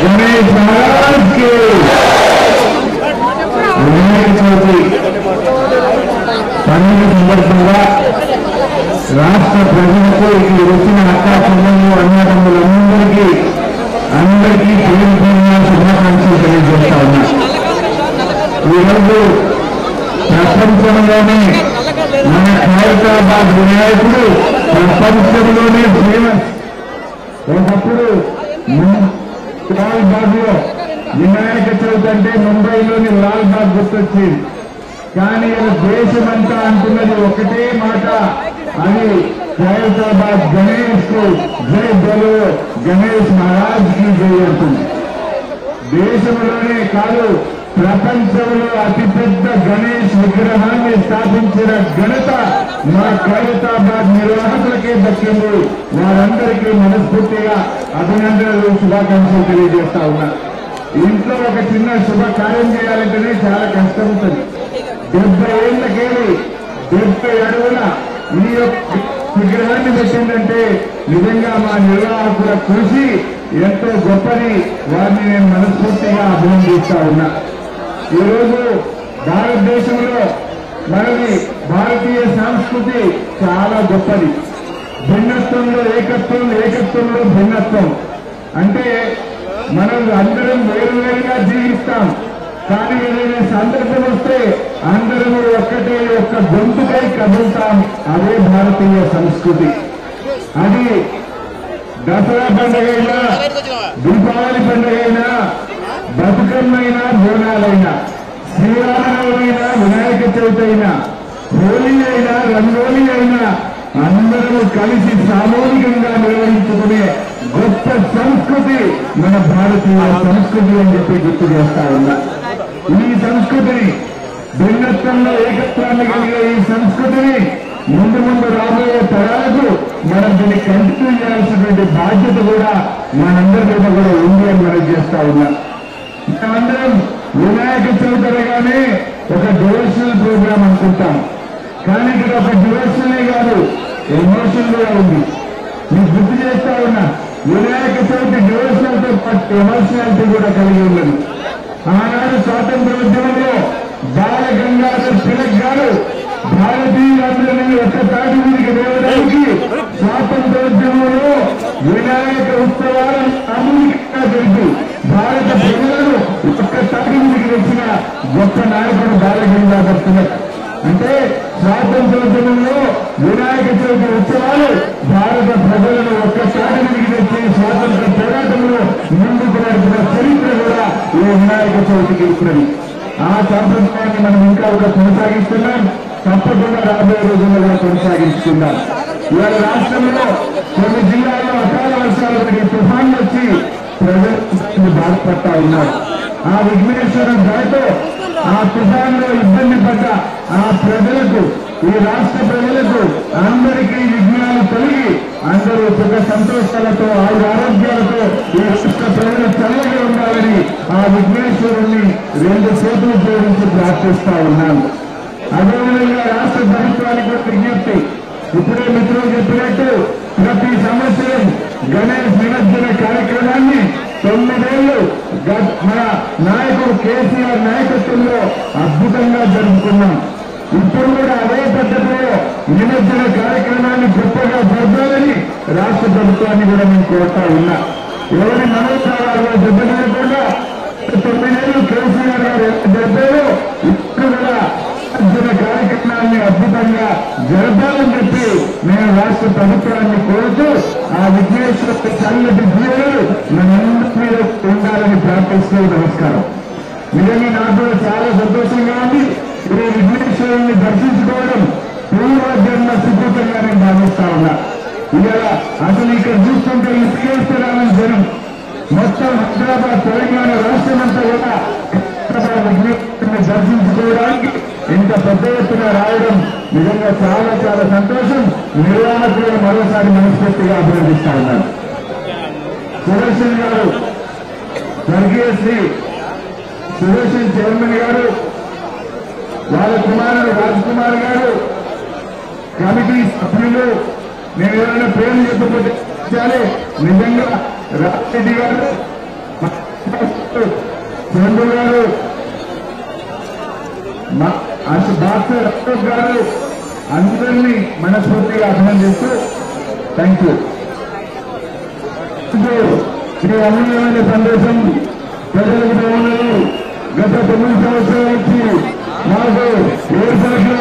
गणेश महाराज के विनायक चौथी పండుగ సందర్భంగా రాష్ట్ర ప్రజలకు ఇక్కడ వచ్చిన అక్కా చెల్లెళ్ళు అన్నదమ్ములందరికీ పేరు పేరున శుభాకాంక్షలు తెలియజేస్తా ఉన్నా. ఈరోజు ప్రపంచంలోనే మన ఖైరతాబాద్ వినాయకుడు ప్రపంచంలోనే ఫేమస్. ఒకప్పుడు లాల్ బాగ్ లో వినాయక చవితి అంటే ముంబైలోని లాల్ బాగ్ గుర్తొచ్చింది. కానీ దేశమంతా అంటున్నది ఒకటే మాట, అది ఖైరతాబాద్ గణేష్ కు జై బలో, గణేష్ మహారాజ్ కి జై అంటుంది. దేశంలోనే కాదు ప్రపంచంలో అతిపెద్ద గణేష్ విగ్రహాన్ని స్థాపించిన ఘనత మా ఖైరతాబాద్ నిర్వాహకులకే దక్కింది. వారందరికీ మనస్ఫూర్తిగా అభినందనలు, శుభాకాంక్షలు తెలియజేస్తా ఉన్నా. ఇంట్లో ఒక చిన్న శుభకార్యం చేయాలంటేనే చాలా కష్టం ఉంటుంది. 70 ఏళ్లకేవి 70 అడుగుల ఈ యొక్క విగ్రహాన్ని పెట్టిందంటే నిజంగా మా నిర్వాహకుల కృషి ఎంతో గొప్పది. వారిని నేను మనస్ఫూర్తిగా అభినందిస్తా ఉన్నా. ఈరోజు భారతదేశంలో మనది భారతీయ సంస్కృతి చాలా గొప్పది. భిన్నత్వంలో ఏకత్వం, ఏకత్వంలో భిన్నత్వం. అంటే మనం అందరం వేరువేరుగా జీవిస్తాం, కానీ ఏదైనా సందర్భం వస్తే అందరూ ఒక్కటే ఒక్క గొంతుకై కదులుతాం. అదే భారతీయ సంస్కృతి. అది దసరా పండుగ అయినా, దీపావళి పండుగ అయినా, బతుకమ్మైనా, బోనాలైనా, శ్రీరామనవమైనా, వినాయక చవితి అయినా, హోలీ అయినా, రంగోలీ అయినా అందరూ కలిసి సామూహికంగా నిర్వహించుకునే గొప్ప సంస్కృతి మన భారతీయ సంస్కృతి అని చెప్పి గుర్తు చేస్తా ఉన్నా. ఈ సంస్కృతిని, భిన్నత్వంలో ఏకత్వాన్ని కలిగే ఈ సంస్కృతిని ముందు ముందు రాబోయే తరాలకు మనం దీన్ని కంటిన్యూ చేయాల్సినటువంటి బాధ్యత కూడా మనందరి మీద కూడా ఉంది అని మనం చేస్తా ఉన్నా. మనమందరం వినాయక చవితి అనగానే ఒక డివోషనల్ ప్రోగ్రామ్ అనుకుంటాం, కానీ ఇక్కడ ఒక డివోషనే కాదు, ఎమోషన్ కూడా ఉంది. మీకు గుర్తు చేస్తా ఉన్నా, వినాయక చవితి డివోషనల్ తో పాటు ఎమోషనాలిటీ కూడా కలిగి ఉన్నది. ఆనాడు స్వాతంత్రోద్యమంలో బాల గంగాధర్ తిలక్ గారు భారతీయులందరినీ ఒక్క తాటి మీదకి వేయడానికి స్వాతంత్రోద్యమంలో వినాయక ఉత్సవాలను సామూహికంగా జరిపి భారత ప్రజలను ఒక్క తాటి మీదకి తెచ్చిన గొప్ప నాయకుడు బాల గంగాధర్ తిలక్. అంటే స్వాతంత్రోద్యమంలో వినాయక చవితి ఉత్సవాలు భారత ప్రజలను ఒక్క తాటి మీదకి తెచ్చి స్వాతంత్ర పోరాటంలో ముందుకు నడిపిన చరిత్ర కూడా ఈ వినాయక చవితికి ఇస్తున్నది. ఆ సంప్రదాయాన్ని మనం ఇంకా కూడా కొనసాగిస్తున్నాం. తప్పకుండా రాబోయే రోజుల్లో కూడా కొనసాగించుకుందాం. ఇవాళ రాష్ట్రంలో కొన్ని జిల్లాల్లో అకాల వర్షాలు పడి తుఫాన్లు వచ్చి ప్రజలు బాధపడతా ఉన్నారు. ఆ విఘ్నేశ్వర దయతో ఆ తుఫాన్లో ఇబ్బంది పడ్డ ఆ ప్రజలకు, ఈ రాష్ట్ర ప్రజలకు అందరికీ విఘ్నాలు తొలగి అందరూ సుఖ సంతోషాలతో, ఆరోగ్యాలతో ఈ రాష్ట్ర ప్రజలు చల్లగా ఉండాలని ఆ విఘ్నేశ్వరుణ్ణి 2 చేతులు జోడించి ప్రార్థిస్తా ఉన్నాను. అదేవిధంగా రాష్ట్ర ప్రభుత్వానికి కూడా విజ్ఞప్తి, ఇప్పుడే మిత్రులు చెప్పినట్టు ప్రతి సంవత్సరం గణేష్ నిమజ్జన కార్యక్రమాన్ని 9 ఏళ్లు మన నాయకుడు కేసీఆర్ నాయకత్వంలో అద్భుతంగా జరుపుకున్నాం. ఇప్పుడు కూడా అదే పద్ధతిలో నిమజ్జన కార్యక్రమాన్ని గొప్పగా జరపాలని రాష్ట్ర ప్రభుత్వాన్ని కూడా మేము కోరుతా ఉన్నా. ఎవరి మనోభావాల్లో దెబ్బతినకుండా 9 ఏళ్లు కేసీఆర్ గారు జరిపారో ఇప్పుడు కూడా నిమజ్జన కార్యక్రమాన్ని అద్భుతంగా జరపాలని చెప్పి నేను రాష్ట్ర ప్రభుత్వాన్ని కోరుతూ ఆ విఘ్నేశ్వర చల్లటి దీవెనలు మనందరి మీద ఉండాలని ప్రార్థిస్తూ నమస్కారం. నిజంగా నాకు కూడా చాలా సంతోషంగా ఉంది. ఈ విఘ్నేశ్వరుని దర్శించుకోవడం పూర్వజన్మ సుకృతంగా నేను భావిస్తా ఉన్నా. ఇలా అసలు ఇక్కడ చూస్తుంటే ఇసుకేస్తున్నామని జనం మొత్తం హైదరాబాద్, తెలంగాణ రాష్ట్రమంతా కూడా విఘ్నేశ్వరుని దర్శించుకోవడానికి ఇంత పెద్ద ఎత్తున రావడం నిజంగా చాలా చాలా సంతోషం. నిర్వాహకులను మరోసారి మనస్ఫూర్తిగా అభినందిస్తా ఉన్నాను. సుదర్శన్ గారు, స్వర్గీయ శ్రీ సుదర్శన్ చైర్మన్ గారు, వాళ్ళ కుమారుడు రాజ్ కుమార్ గారు, కమిటీ సభ్యులు, నేను ఏమైనా పేర్లు చెప్పకపోతే నిజంగా రాజరెడ్డి గారు, చంద్రు గారు, డాక్టర్ అశోక్ గారు అందరినీ మనస్ఫూర్తిగా అభినందిస్తూ థ్యాంక్ యూ. ఈ అమూల్యమైన సందేశం ప్రజలకు ఉన్నది. గత 9 సంవత్సరాల నుంచి మాకు ఏర్పాట్ల